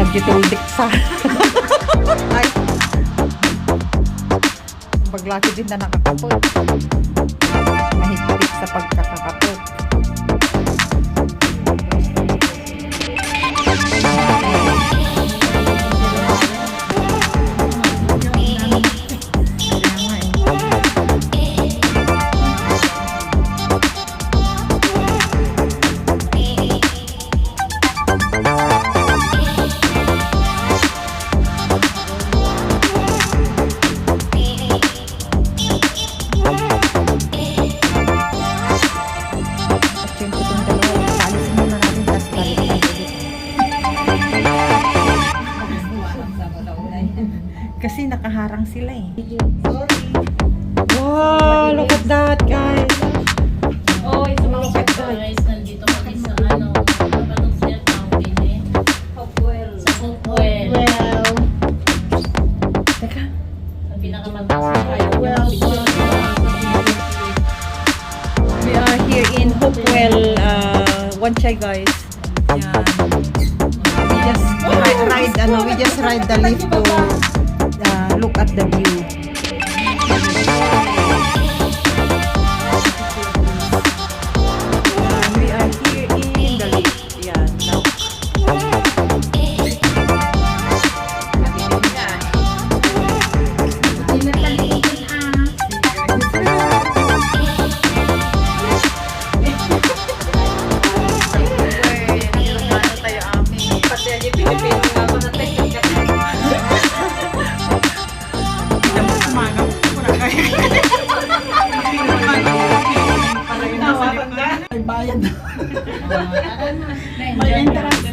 Magituldik sa. Ay. Baglaki din na nakakapot. Mahigpit sa pagkakakapot. Kasi nakaharang sila eh. Wow, look at that, guys. Oh, ito mga guys, nandito kami sa ano, anong siya fountain eh? Hopewell. Sa Hopewell. Teka. Ang pinakamataas na kayo. We are here in Hopewell, Wanchay, guys. Yan. We just ride the lift to look at the view. We are here in the lift. Yan. May entrance.